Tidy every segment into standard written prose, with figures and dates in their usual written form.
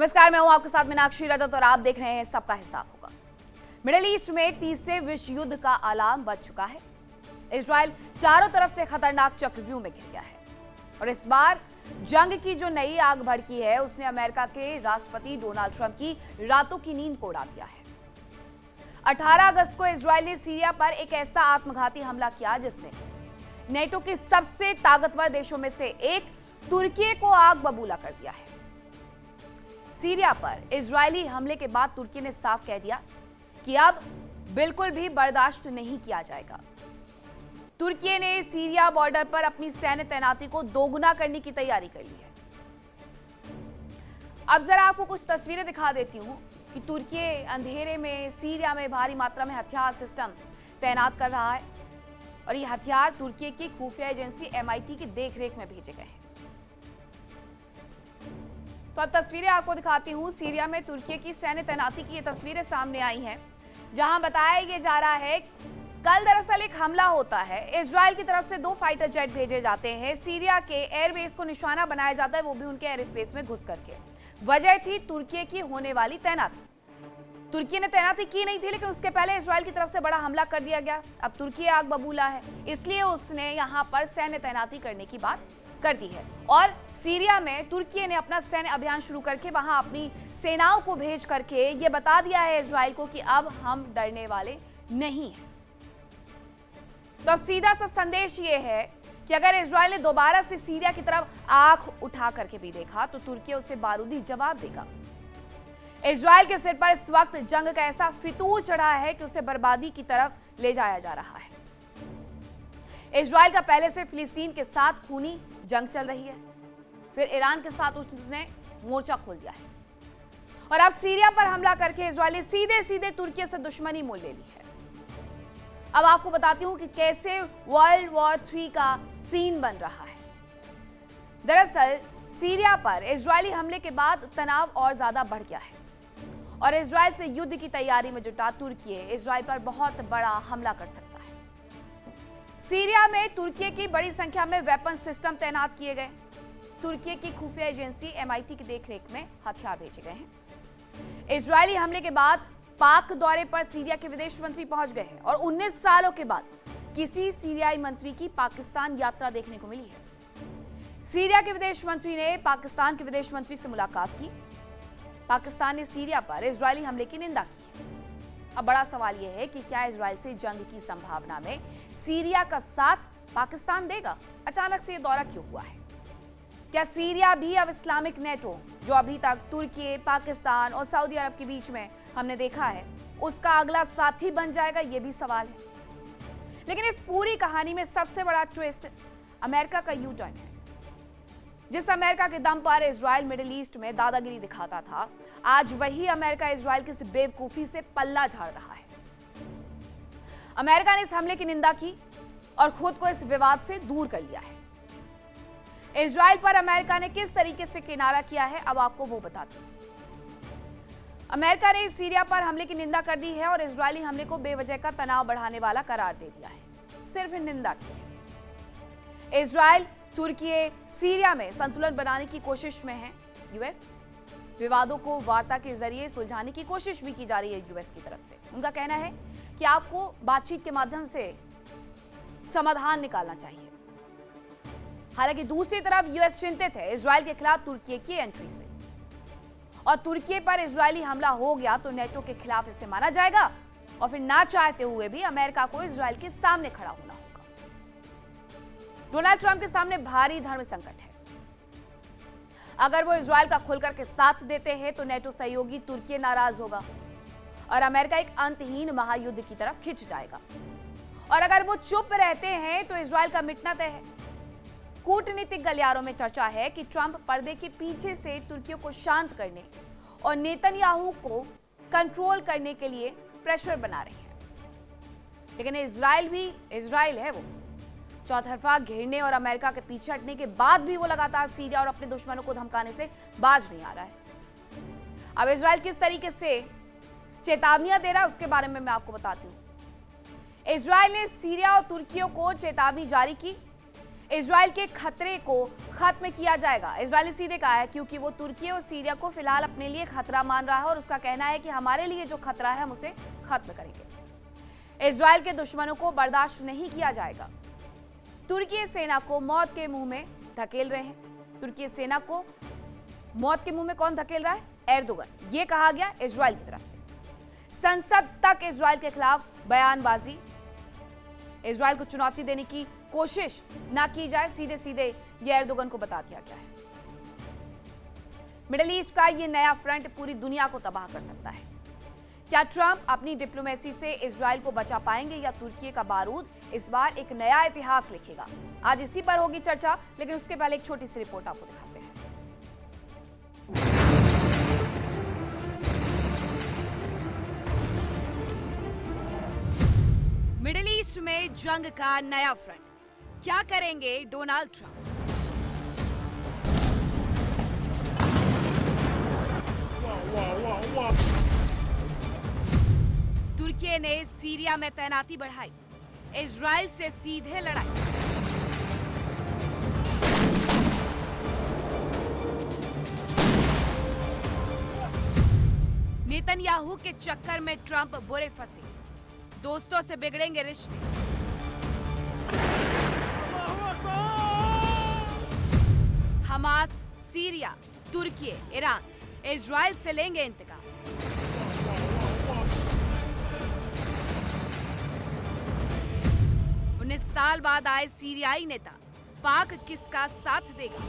नमस्कार, मैं हूं आपके साथ मीनाक्षी रजत और आप देख रहे हैं सबका हिसाब होगा। मिडिल ईस्ट में तीसरे विश्व युद्ध का अलार्म बज चुका है। इजराइल चारों तरफ से खतरनाक चक्रव्यूह में घिर गया है और इस बार जंग की जो नई आग भड़की है उसने अमेरिका के राष्ट्रपति डोनाल्ड ट्रंप की रातों की नींद को उड़ा दिया है। 18 अगस्त को इजराइल ने सीरिया पर एक ऐसा आत्मघाती हमला किया जिसने नेटो के सबसे ताकतवर देशों में से एक तुर्की को आग बबूला कर दिया है। सीरिया पर इजरायली हमले के बाद तुर्की ने साफ कह दिया कि अब बिल्कुल भी बर्दाश्त नहीं किया जाएगा। तुर्की ने सीरिया बॉर्डर पर अपनी सैन्य तैनाती को दोगुना करने की तैयारी कर ली है। अब जरा आपको कुछ तस्वीरें दिखा देती हूं कि तुर्की अंधेरे में सीरिया में भारी मात्रा में हथियार सिस्टम तैनात कर रहा है और ये हथियार तुर्की की खुफिया एजेंसी MIT की देखरेख में भेजे गए हैं। तो अब तस्वीरें आपको दिखाती हूं। सीरिया में तुर्की की सैन्य तैनाती की ये तस्वीरें सामने आई हैं, जहां बताया ये जा रहा है कल दरअसल एक हमला होता है। इजराइल की तरफ से 2 फाइटर जेट भेजे जाते हैं। सीरिया के एयरबेस को निशाना बनाया जाता है, वो भी उनके एयर स्पेस में घुस करके। वजह थी तुर्की की होने वाली तैनाती। तुर्की ने तैनाती की नहीं थी, लेकिन उसके पहले इजराइल की तरफ से बड़ा हमला कर दिया गया। अब तुर्की आग बबूला है, इसलिए उसने यहां पर सैन्य तैनाती करने की बात कर दी है और सीरिया में तुर्की ने अपना सैन्य अभियान शुरू करके वहां अपनी सेनाओं को भेज करके ये बता दिया है इजराइल को कि अब हम डरने वाले नहीं हैं। तो अब सीधा सा संदेश ये है कि अगर इजराइल ने दोबारा से सीरिया की तरफ आंख उठा करके भी देखा तो तुर्की उसे बारूदी जवाब देगा। इजराइल के सिर पर इस वक्त जंग का ऐसा फितूर चढ़ा है कि उसे बर्बादी की तरफ ले जाया जा रहा है। इजराइल का पहले से फिलिस्तीन के साथ खूनी जंग चल रही है, फिर ईरान के साथ उसने मोर्चा खोल दिया है और अब सीरिया पर हमला करके इजराइल ने सीधे सीधे तुर्की से दुश्मनी मोल ले ली है। अब आपको बताती हूं कि कैसे वर्ल्ड वॉर 3 का सीन बन रहा है। दरअसल सीरिया पर इजरायली हमले के बाद तनाव और ज्यादा बढ़ गया है और इजराइल से युद्ध की तैयारी में जुटा तुर्की इजराइल पर बहुत बड़ा हमला कर सकता है। सीरिया में तुर्की की बड़ी संख्या में वेपन सिस्टम तैनात किए गए। तुर्की की खुफिया एजेंसी MIT की देखरेख में हथियार भेजे गए हैं। इजरायली हमले के बाद पाक दौरे पर सीरिया के विदेश मंत्री पहुंच गए हैं और 19 सालों के बाद किसी सीरियाई मंत्री की पाकिस्तान यात्रा देखने को मिली है। सीरिया के विदेश मंत्री ने पाकिस्तान के विदेश मंत्री से मुलाकात की। पाकिस्तान ने सीरिया पर इजरायली हमले की निंदा की है। अब बड़ा सवाल यह है कि क्या इजराइल से जंग की संभावना में सीरिया का साथ पाकिस्तान देगा? अचानक से यह दौरा क्यों हुआ है? क्या सीरिया भी अब इस्लामिक नेटो, जो अभी तक तुर्की, पाकिस्तान और सऊदी अरब के बीच में हमने देखा है, उसका अगला साथी बन जाएगा? यह भी सवाल है। लेकिन इस पूरी कहानी में सबसे बड़ा ट्विस्ट अमेरिका का यू टर्न है। जिस अमेरिका के दम पर इजराइल मिडिल ईस्ट में दादागिरी दिखाता था, आज वही अमेरिका इजराइल की इस बेवकूफी से पल्ला झाड़ रहा है। अमेरिका ने इस हमले की निंदा की और खुद को इस विवाद से दूर कर लिया है। इजराइल पर अमेरिका ने किस तरीके से किनारा किया है, अब आपको वो बताती हूं। अमेरिका ने सीरिया पर हमले की निंदा कर दी है और इजरायली हमले को बेवजह का तनाव बढ़ाने वाला करार दे दिया है। सिर्फ निंदा की है। इजराइल तुर्की सीरिया में संतुलन बनाने की कोशिश में है। यूएस विवादों को वार्ता के जरिए सुलझाने की कोशिश भी की जा रही है यूएस की तरफ से। उनका कहना है कि आपको बातचीत के माध्यम से समाधान निकालना चाहिए। हालांकि दूसरी तरफ यूएस चिंतित है इजराइल के खिलाफ तुर्की की एंट्री से और तुर्की पर इजरायली हमला हो गया तो नेटो के खिलाफ इसे माना जाएगा और फिर ना चाहते हुए भी अमेरिका को इजराइल के सामने खड़ा होना होगा। डोनाल्ड ट्रंप के सामने भारी धर्म संकट है। अगर वो इजराइल का खुलकर के साथ देते हैं तो नेटो सहयोगी तुर्की नाराज होगा और अमेरिका एक अंतहीन महायुद्ध की तरफ खिंच जाएगा। और अगर वो चुप रहते हैं तो इजराइल का मिटना तय है। कूटनीतिक गलियारों में चर्चा है कि ट्रंप पर्दे के पीछे से तुर्की को शांत करने और नेतन्याहू को कंट्रोल करने के लिए प्रेशर बना रहे हैं। लेकिन इजराइल है वो चौतरफा घेरने और अमेरिका के पीछे हटने के बाद भी वो लगातार सीरिया और अपने दुश्मनों को धमकाने से बाज नहीं आ रहा है। अब इजराइल किस तरीके से चेतावनियां दे रहा है उसके बारे में मैं आपको बताती हूं। इजराइल ने सीरिया और तुर्की को चेतावनी जारी की। इजराइल के खतरे को खत्म किया जाएगा। इजराइल ने सीधे कहा है क्योंकि वो तुर्की और सीरिया को फिलहाल अपने लिए खतरा मान रहा है और उसका कहना है कि हमारे लिए जो खतरा है हम उसे खत्म करेंगे। इजराइल के दुश्मनों को बर्दाश्त नहीं किया जाएगा। तुर्की सेना को मौत के मुंह में धकेल रहे हैं। तुर्की सेना को मौत के मुंह में कौन धकेल रहा है? एर्दोगन। ये कहा गया इजराइल की तरफ से। संसद तक इजराइल के खिलाफ बयानबाजी। इजराइल को चुनौती देने की कोशिश ना की जाए, सीधे सीधे ये एर्दोगन को बता दिया गया है। मिडिल ईस्ट का ये नया फ्रंट पूरी दुनिया को तबाह कर सकता है। क्या ट्रंप अपनी डिप्लोमेसी से इजराइल को बचा पाएंगे या तुर्की का बारूद इस बार एक नया इतिहास लिखेगा? आज इसी पर होगी चर्चा, लेकिन उसके पहले एक छोटी सी रिपोर्ट आपको दिखाते हैं। मिडिल ईस्ट में जंग का नया फ्रंट, क्या करेंगे डोनाल्ड ट्रंप? तुर्की ने सीरिया में तैनाती बढ़ाई, इजराइल से सीधे लड़ाई। नेतन्याहू के चक्कर में ट्रंप बुरे फंसे, दोस्तों से बिगड़ेंगे रिश्ते। हमास, सीरिया, तुर्की, ईरान, इजराइल से लेंगे इंतकाम। उन्नीस साल बाद आए सीरियाई नेता, पाक किसका साथ देगा?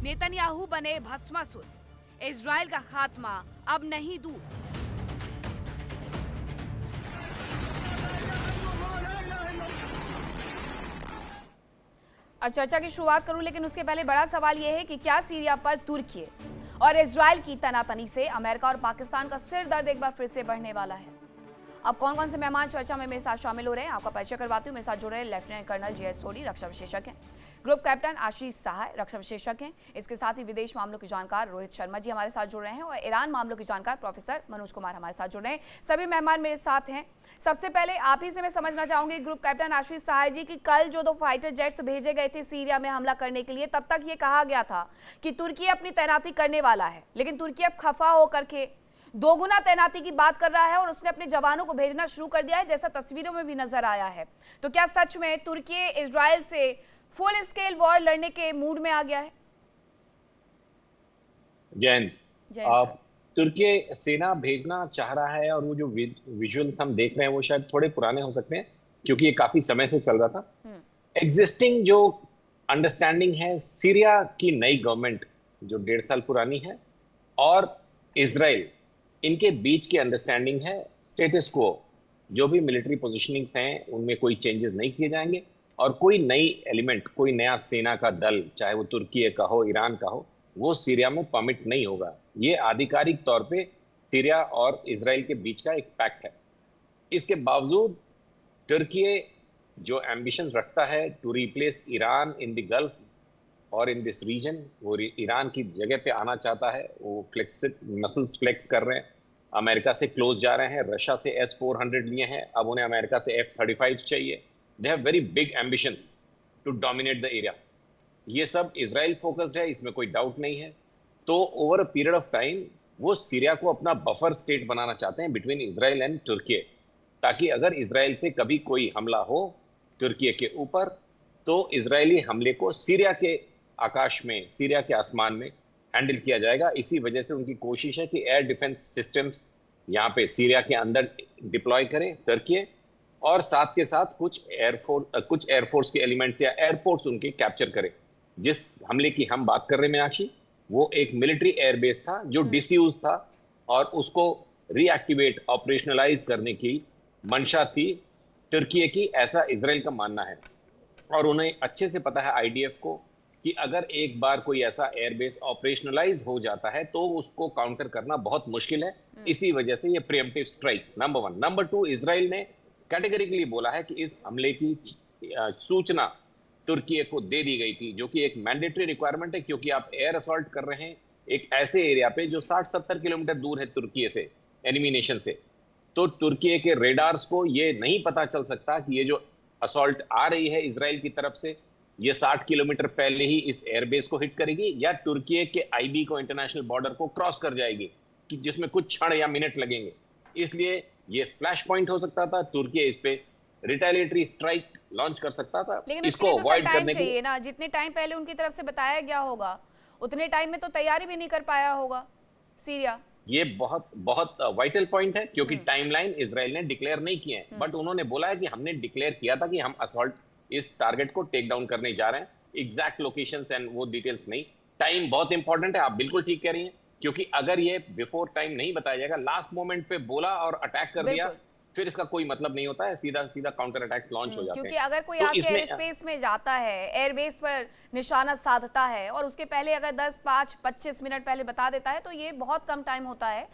नेतन्याहू बने भस्मासुर, इजराइल का खात्मा अब नहीं दूर। अब चर्चा की शुरुआत करूं, लेकिन उसके पहले बड़ा सवाल यह है कि क्या सीरिया पर तुर्की और इजराइल की तनातनी से अमेरिका और पाकिस्तान का सिर दर्द एक बार फिर से बढ़ने वाला है? अब कौन कौन से मेहमान चर्चा में मेरे साथ शामिल हो रहे हैं, आपका परिचय करवाती हूँ। मेरे साथ जुड़ रहे हैं लेफ्टिनेंट कर्नल जे.एस. सोडी, रक्षा विशेषज्ञ हैं। ग्रुप कैप्टन आशीष सहाय, रक्षा विशेषज्ञ हैं। इसके साथ ही विदेश मामलों के जानकार रोहित शर्मा जी हमारे साथ जुड़ रहे हैं और ईरान मामलों के जानकार प्रोफेसर मनोज कुमार हमारे साथ जुड़ रहे हैं। सभी मेहमान मेरे साथ हैं। सबसे पहले आप ही से मैं समझना चाहूंगी, ग्रुप कैप्टन आशीष सहाय जी, की कल जो 2 फाइटर जेट्स भेजे गए थे सीरिया में हमला करने के लिए, तब तक ये कहा गया था कि तुर्की अपनी तैनाती करने वाला है, लेकिन तुर्की अब खफा होकर के दोगुना तैनाती की बात कर रहा है और उसने अपने जवानों को भेजना शुरू कर दिया है, जैसा तस्वीरों में भी नजर आया है। तो क्या सच में तुर्की इजराइल से फुल स्केल वॉर लड़ने के मूड में आ गया है? जैन, तुर्की सेना भेजना चाह रहा है और वो जो विजुअल्स हम देख रहे हैं वो शायद थोड़े पुराने हो सकते हैं, क्योंकि ये काफी समय से चल रहा था। एग्जिस्टिंग जो अंडरस्टैंडिंग है सीरिया की नई गवर्नमेंट जो 1.5 साल पुरानी है और इजराइल, इनके बीच की अंडरस्टैंडिंग है स्टेटस को, जो भी मिलिट्री पोजीशनिंग्स हैं उनमें कोई चेंजेस नहीं किए जाएंगे और कोई नई एलिमेंट, कोई नया सेना का दल, चाहे वो तुर्की का हो, ईरान का हो, वो सीरिया में परमिट नहीं होगा। ये आधिकारिक तौर पे सीरिया और इजराइल के बीच का एक पैक्ट है। इसके बावजूद तुर्की जो एम्बिशन रखता है to replace Iran in the gulf और इन दिस रीजन, वो ईरान की जगह पे आना चाहता है। वो मसल्स फ्लेक्स कर रहे हैं, अमेरिका से क्लोज जा रहे हैं, रशिया से S-400 लिए हैं, अब उन्हें अमेरिका से F-35 चाहिए। They have very big ambitions to dominate the area. ये सब इजराइल फोकस्ड है, इसमें कोई डाउट नहीं है। तो over a period of time वो सीरिया को अपना बफर स्टेट बनाना चाहते हैं बिटवीन इजराइल एंड तुर्की, ताकि अगर इजराइल से कभी कोई हमला हो तुर्की के ऊपर, तो इजरायली हमले को सीरिया के आकाश में, सीरिया के आसमान में हैंडल किया जाएगा। इसी वजह से उनकी कोशिश है कि एयर डिफेंस सिस्टम्स यहाँ पे सीरिया के अंदर डिप्लॉय करें तुर्की, और साथ के साथ कुछ एयरफोर्स के एलिमेंट्स या एयरपोर्ट्स उनके कैप्चर करें। जिस हमले की हम बात कर रहे हैं मीनाक्षी, वो एक मिलिट्री एयरबेस था जो डिसयूज था और उसको रीएक्टिवेट, ऑपरेशनलाइज करने की मंशा थी तुर्की की, ऐसा इजराइल का मानना है। और उन्हें अच्छे से पता है आईडीएफ को कि अगर एक बार कोई ऐसा एयरबेस ऑपरेशनलाइज हो जाता है तो उसको काउंटर करना बहुत मुश्किल है। इसी वजह से ये pre-emptive strike, number 1। Number 2, Israel ने कैटेगरिकली बोला है कि इस हमले की सूचना तुर्की को दे दी गई थी, जो कि एक मैंडेटरी रिक्वायरमेंट है, क्योंकि आप एयर असॉल्ट कर रहे हैं एक ऐसे एरिया पे जो 60-70 किलोमीटर दूर है तुर्की से, एनिमी नेशन से। तो तुर्की के रेडार्स को ये नहीं पता चल सकता कि ये जो असॉल्ट आ रही है इजराइल की तरफ से, ये 60 किलोमीटर पहले ही इस एयरबेस को हिट करेगी या तुर्की के आईबी को, इंटरनेशनल बॉर्डर को क्रॉस कर जाएगी, कि जिसमें कुछ क्षण या मिनट लगेंगे। इसलिए ये फ्लैश पॉइंट हो सकता था, तुर्की इस पे रिटेलिएटरी स्ट्राइक लॉन्च कर सकता था। लेकिन इसको उसके लिए तो अवॉइड टाइम करने के चाहिए ना, जितने टाइम पहले उनकी तरफ से बताया गया होगा उतने टाइम में तो तैयारी भी नहीं कर पाया होगा सीरिया। ये बहुत बहुत वाइटल पॉइंट है, क्योंकि टाइमलाइन इजराइल ने डिक्लेयर नहीं किए हैं, बट उन्होंने बोला है कि हमने डिक्लेयर किया था कि हम असॉल्ट इस टारगेट को टेक डाउन करने जा रहे हैं। एग्जैक्ट लोकेशंस एंड वो डिटेल्स नहीं। टाइम बहुत इंपॉर्टेंट है, आप बिल्कुल ठीक कह रही हैं, क्योंकि अगर ये बिफोर टाइम नहीं बताया जाएगा, लास्ट मोमेंट पे बोला और अटैक कर दिया, फिर इसका कोई मतलब नहीं होता है, सीधा सीधा काउंटर अटैक्स लॉन्च हो जाते हैं। क्योंकि अगर कोई तो आपके इसमें एयर स्पेस में जाता है, एयरबेस पर निशाना साधता है और उसके पहले अगर 10, 5, 25 मिनट पहले बता देता है तो ये बहुत कम टाइम होता है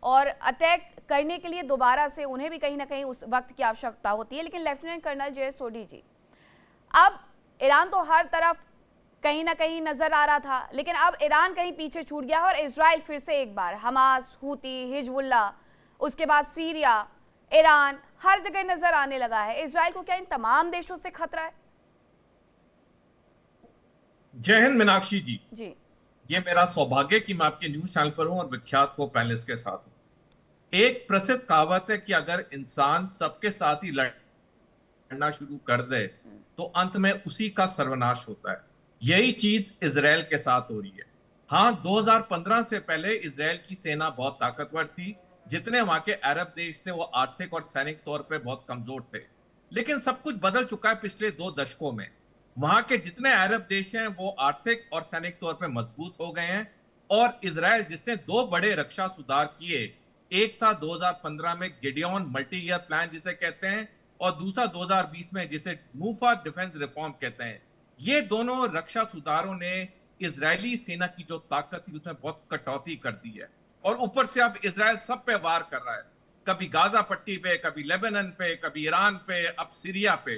और अटैक करने के लिए दोबारा से उन्हें भी कहीं ना कहीं उस वक्त की आवश्यकता होती है। लेकिन लेफ्टिनेंट कर्नल जय सोढी जी, अब ईरान तो हर तरफ कहीं ना कहीं नजर आ रहा था, लेकिन अब ईरान कहीं पीछे छूट गया और इजराइल फिर से एक बार हमास, हूती, हिजबुल्ला, उसके बाद सीरिया, ईरान, हर जगह नजर आने लगा है। इजराइल को क्या इन तमाम देशों से खतरा है? जय हिंद मीनाक्षी जी। जी, ये मेरा सौभाग्य कि मैं आपके न्यूज चैनल पर हूं और विख्यात को पैनलिस्ट के साथ हूं। एक प्रसिद्ध कहावत है कि अगर इंसान सबके साथ ही लड़ना शुरू कर दे तो अंत में उसी का सर्वनाश होता है। यही चीज इजराइल के साथ हो रही है। हाँ, 2015 से पहले इजराइल की सेना बहुत ताकतवर थी। जितने वहां के अरब देश थे वो आर्थिक और सैनिक तौर पे बहुत कमजोर थे, लेकिन सब कुछ बदल चुका है पिछले 2 दशकों में। वहां के जितने अरब देश हैं वो आर्थिक और सैनिक तौर पे मजबूत हो गए हैं। और इजराइल जिसने 2 बड़े रक्षा सुधार किए, एक था 2015 में गिडियोन मल्टी ईयर प्लान जिसे कहते हैं, और दूसरा 2020 में जिसे नूफा डिफेंस रिफॉर्म कहते हैं। ये दोनों रक्षा सुधारों ने इजरायली सेना की जो ताकत थी उसमें बहुत कटौती कर दी है। और ऊपर से अब इजराइल सब पे वार कर रहा है, कभी गाजा पट्टी पे, कभी लेबनान पे, कभी ईरान पे, अब सीरिया पे।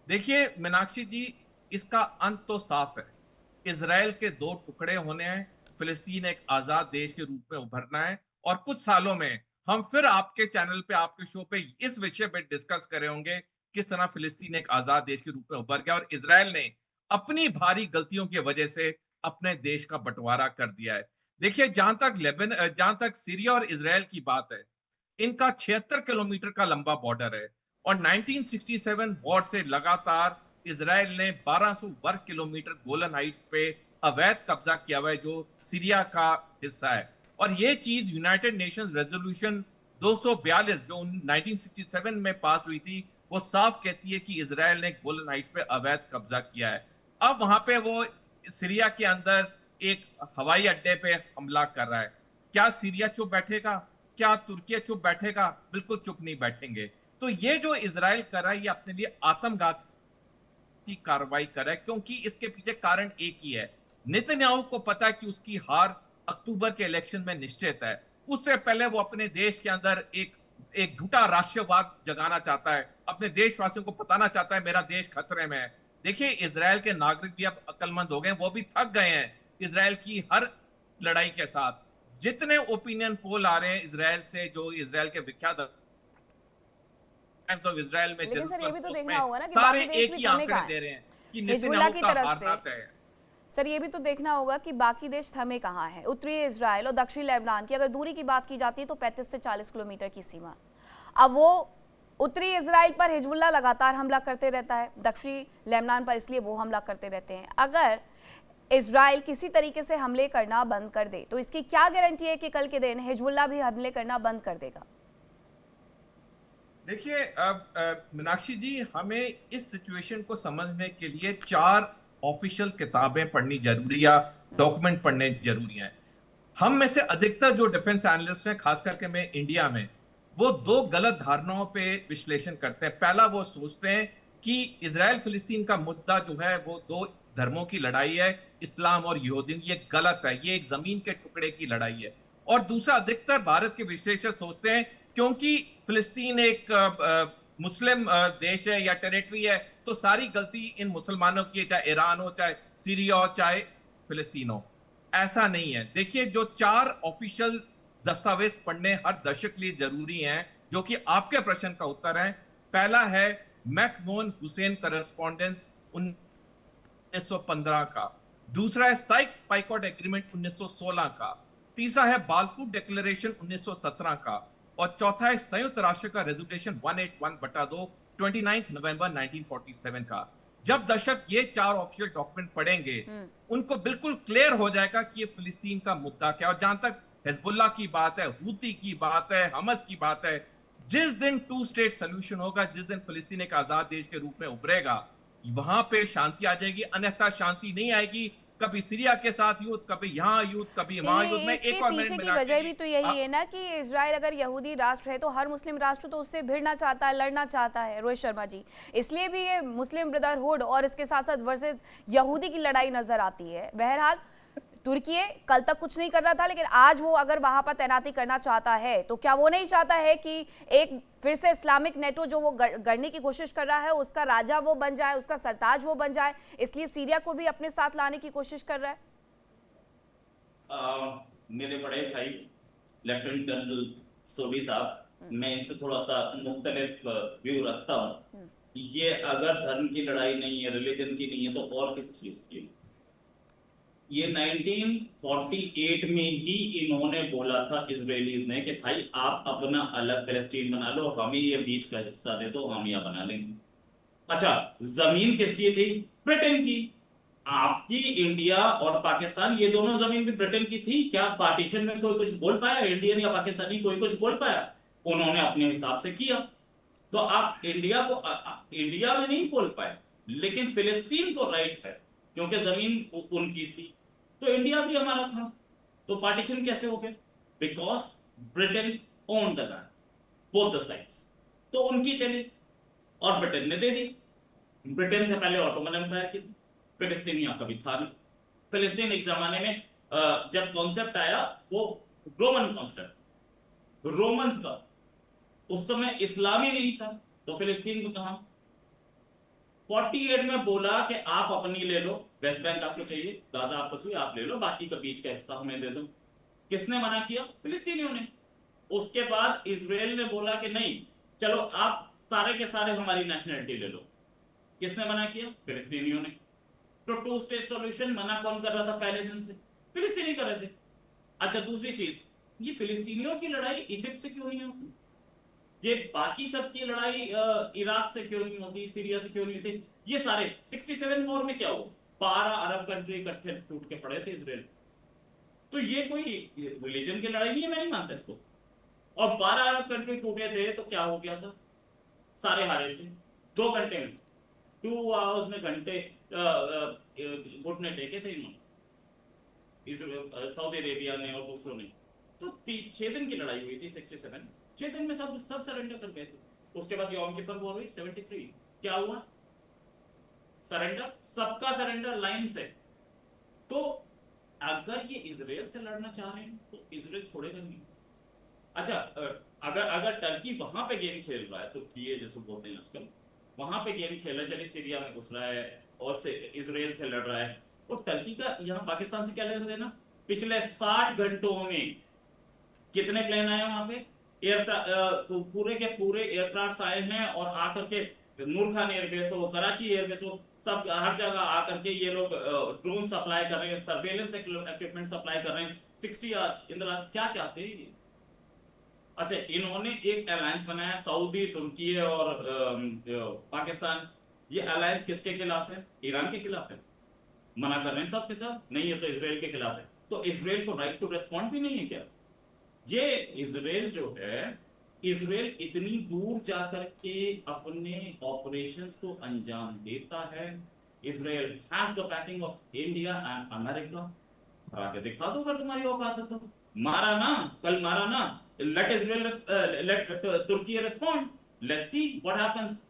देखिए मीनाक्षी जी, इसका अंत तो साफ है। इजराइल के 2 टुकड़े होने हैं, फिलिस्तीन एक आजाद देश के रूप में उभरना है, और कुछ सालों में हम फिर आपके चैनल पे, आपके शो पे इस विषय पे डिस्कस करे होंगे किस तरह फिलिस्तीन एक आजाद देश के रूप में उभर गया और इजराइल ने अपनी भारी गलतियों की वजह से अपने देश का बंटवारा कर दिया है। देखिए, जहां तक सीरिया और इजराइल की बात है, इनका 76 किलोमीटर का लंबा बॉर्डर है और 1967 वॉर से लगातार इजराइल ने 1200 वर्ग किलोमीटर गोलन हाइट्स पे अवैध कब्जा किया हुआ है, जो सीरिया का हिस्सा है। और ये चीज यूनाइटेड नेशंस रेजोल्यूशन 242 जो 1967 में पास हुई थी, वो साफ कहती है कि इजराइल ने गोलन हाइट्स पे अवैध कब्जा किया है। अब वहां पे वो सीरिया के अंदर एक हवाई अड्डे पे हमला कर रहा है। क्या सीरिया चुप बैठेगा? क्या तुर्की चुप बैठेगा? बिल्कुल चुप नहीं बैठेंगे। तो ये जो इजराइल कर रहा है, ये अपने लिए आत्मघाती कार्रवाई कर रहा है, क्योंकि इसके पीछे कारण एक ही है। नेतन्याहू को पता है कि उसकी हार अक्टूबर के इलेक्शन में निश्चित है। उससे पहले वो अपने देश के अंदर एक झूठा राष्ट्रवाद जगाना चाहता है, अपने देशवासियों को बताना चाहता है मेरा देश खतरे में है। देखिए, इजराइल के नागरिक भी अब अक्लमंद हो गए, वो भी थक गए हैं इजराइल की हर लड़ाई के साथ। जितने ओपिनियन पोल आ रहे हैं इजराइल से, जो इजराइल के विख्यात तो इजराइल में, लेकिन सर ये भी तो देखना होगा ना कि सारे बाकी देश एक भी ही थमे आंकड़े कहाँ दे हैं रहे हैं कि हिजबुल्लाह नेतन्याहू की का तरफ हारना से। तय है। सर ये भी तो देखना होगा कि बाकी देश थमे कहाँ हैं। उत्तरी इजराइल और दक्षिणी लेबनान की अगर दूरी की बात की जाती है तो 35 से 40 किलोमीटर की सीमा। अब वो उत्तरी इजराइल पर हिजबुल्लाह लगातार हमला करते रहता है, दक्षिणी लेबनान पर इसलिए वो हमला करते रहते हैं। अगर इजराइल किसी तरीके से हमले करना बंद कर दे तो इसकी क्या गारंटी है कि कल के दिन हिजबुल्लाह भी हमले करना बंद कर देगा? देखिए, अब मीनाक्षी जी, हमें इस सिचुएशन को समझने के लिए 4 ऑफिशियल किताबें पढ़नी जरूरी या डॉक्यूमेंट पढ़ने जरूरी हैं। हम में से अधिकतर जो डिफेंस एनालिस्ट हैं, खास करके मैं इंडिया में, वो 2 गलत धारणाओं पे विश्लेषण करते हैं। पहला, वो सोचते हैं कि इजराइल फिलिस्तीन का मुद्दा जो है वो 2 धर्मों की लड़ाई है, इस्लाम और यहूदी। ये गलत है, ये एक जमीन के टुकड़े की लड़ाई है। और दूसरा, अधिकतर भारत के विश्लेषक सोचते हैं क्योंकि फिलिस्तीन एक मुस्लिम देश है या टेरिटरी है, तो सारी गलती इन मुसलमानों की है, चाहे ईरान हो, चाहे सीरिया हो, चाहे फिलिस्तीन हो। ऐसा नहीं है। देखिए, जो 4 ऑफिशियल दस्तावेज पढ़ने हर दर्शक के लिए जरूरी हैं, जो कि आपके प्रश्न का उत्तर है। पहला है मैकमोहन हुसैन करस्पॉन्डेंस 1915 का, दूसरा है साइक्स पाइकॉट एग्रीमेंट 1916 का, तीसरा है बालफूर डिक्लेरेशन 1917 का, और चौथा है संयुक्त राष्ट्र का रेजोल्यूशन 181/2 29 नवंबर 1947 का। जब दर्शक ये 4 ऑफिशियल डॉक्यूमेंट पढ़ेंगे, उनको बिल्कुल क्लियर हो जाएगा कि ये फिलिस्तीन का मुद्दा क्या है। और जहां तक हिजबुल्लाह की बात है, हूती की बात है, हमस की बात है, जिस दिन 2 स्टेट सोल्यूशन होगा, जिस दिन फिलिस्तीन एक आजाद देश के रूप में उभरेगा, वहां पे शांति आ जाएगी। अन्यथा शांति नहीं आएगी। कभी सीरिया के साथ युद्ध, कभी यहाँ युद्ध, कभी वहां युद्ध में। एक और पीछे की वजह भी तो यही है ना कि इजराइल अगर यहूदी राष्ट्र है तो हर मुस्लिम राष्ट्र तो उससे भिड़ना चाहता है, लड़ना चाहता है, रोहित शर्मा जी। इसलिए भी ये मुस्लिम ब्रदरहुड और इसके साथ साथ वर्सेस यहूदी की लड़ाई नजर आती है। बहरहाल तुर्की कल तक कुछ नहीं कर रहा था, लेकिन आज वो अगर वहां पर तैनाती करना चाहता है तो क्या वो नहीं चाहता है कि एक फिर से इस्लामिक नेटो जो वो गढ़ने की कोशिश कर रहा है उसका राजा वो बन जाए, उसका सरताज वो बन जाए, इसलिए सीरिया को भी अपने साथ लाने की कोशिश कर रहा है? मेरे बड़े भाई लेफ्टिनेंट जनरल सोबी साहब, मैं इनसे थोड़ा सा मुख्तलिफ व्यू रखता हूँ। ये अगर धर्म की लड़ाई नहीं है, रिलीजन की नहीं है, तो और किस चीज की? ये 1948 में ही इन्होंने बोला था इजरायलीज ने कि भाई आप अपना अलग पैलेस्टीन बना लो, हमें ये बीच का हिस्सा दे दो, हम यहाँ बना लेंगे। अच्छा, जमीन किसकी थी? ब्रिटेन की। आपकी इंडिया और पाकिस्तान, ये दोनों जमीन भी ब्रिटेन की थी। क्या पार्टीशन में कोई कुछ बोल पाया? इंडियन या पाकिस्तानी कोई कुछ बोल पाया? उन्होंने अपने हिसाब से किया। तो आप इंडिया में नहीं बोल पाए, लेकिन फिलिस्तीन को राइट है क्योंकि जमीन उनकी थी, तो इंडिया भी हमारा था। तो पार्टीशन कैसे हो गया? Because Britain own the land, both the sides. तो उनकी चली और ब्रिटेन ने दे दी। ब्रिटेन से पहले ऑटोमन एम्पायर की थी, फिलिस्तीन यहाँ कभी था नहीं। फिलिस्तीन एक जमाने में जब कॉन्सेप्ट आया वो रोमन कॉन्सेप्ट, रोमन्स का, उस समय इस्लामी नहीं था, तो फिलिस्तीन को कहा 48 में बोला कि आप अपनी ले लो, वेस्ट बैंक आपको चाहिए, गाजा आपको चाहिए, आप ले लो, बाकी का बीच का हिस्सा हमें दे दो। किसने मना किया? फिलिस्तीनियों ने। उसके बाद इजराइल ने बोला कि नहीं, चलो आप सारे के सारे हमारी नेशनलिटी ले लो। किसने मना किया? फिलिस्तीनियों ने। तो 2 स्टेट सॉल्यूशन मना कौन कर रहा था पहले दिन से? फिलिस्तीनी कर रहे थे। अच्छा, दूसरी चीज, ये फिलिस्तीनियों की लड़ाई इजिप्ट से क्यों नहीं होती? ये बाकी सब की लड़ाई इराक से क्यों नहीं होती, सीरिया से क्यों नहीं होती? ये सारे 67 वॉर में क्या हुआ? 12 अरब कंट्री इकट्ठे टूट के पड़े थे इजराइल। तो ये कोई रिलीजन की लड़ाई नहीं है, मैं नहीं मानता इसको। और 12 अरब कंट्री टूटे थे तो क्या हो गया था? सारे हारे थे 2 घंटे में, 2 आवर्स में घंटे घुटने टेके थे इन्होंने, सऊदी अरेबिया ने और दूसरों ने। तो 6 दिन की लड़ाई हुई थी 67, 6 दिन में सब सरेंडर कर गए थे। उसके बाद यौम किपर वॉर हुई 73, क्या हुआ? सरेंडर, सबका सरेंडर लाइन से। तो अगर ये इजराइल से लड़ना चाह रहे हैं तो इजराइल छोड़ेगा नहीं। अच्छा, अगर टर्की वहां पे गेम खेल रहा है, तुर्की जैसे बोलते हैं आजकल, वहां पे गेम खेल रहा है, चलिए सीरिया में घुस रहा है और इजराइल से लड़ रहा है, और टर्की का यहाँ पाकिस्तान से क्या लेना देना? पिछले 60 घंटों में कितने प्लेन आए वहां पे? पूरे के पूरे एयरक्राफ्ट आए हैं, और आकर के नूर खान एयरबेस हो, कराची एयरबेस हो, सब हर जगह आकर के ये लोग ड्रोन सप्लाई कर रहे हैं, सर्वेलेंस इक्विपमेंट सप्लाई कर रहे हैं 60 आवर्स इन द लास्ट। क्या चाहते हैं ये? अच्छा, इन्होंने एक अलायंस बनाया, सऊदी, तुर्की और पाकिस्तान। ये अलायंस किसके खिलाफ है? ईरान के खिलाफ है। मना कर रहे हैं सबके सब, नहीं है तो इजराइल के खिलाफ है। तो इजराइल को राइट टू रेस्पॉन्ड भी नहीं है क्या? ये इजराइल जो है, इजराइल इतनी दूर जाकर के अपने ऑपरेशंस को अंजाम देता है। Israel has the banking of India and America. आके दिखा दो अगर तुम्हारी औकात है तो। मारा ना, कल मारा ना, let Israel, let Turkey respond, let's see what happens.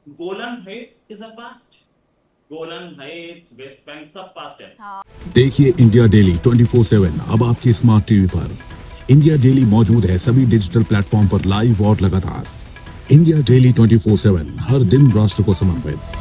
Golan Heights is a past, Golan Heights, West Bank सब पास्ट है। देखिए इंडिया डेली 24/7 अब आपकी स्मार्ट टीवी पर। इंडिया डेली मौजूद है सभी डिजिटल प्लेटफॉर्म पर लाइव और लगातार। इंडिया डेली 24/7 हर दिन राष्ट्र को समर्पित।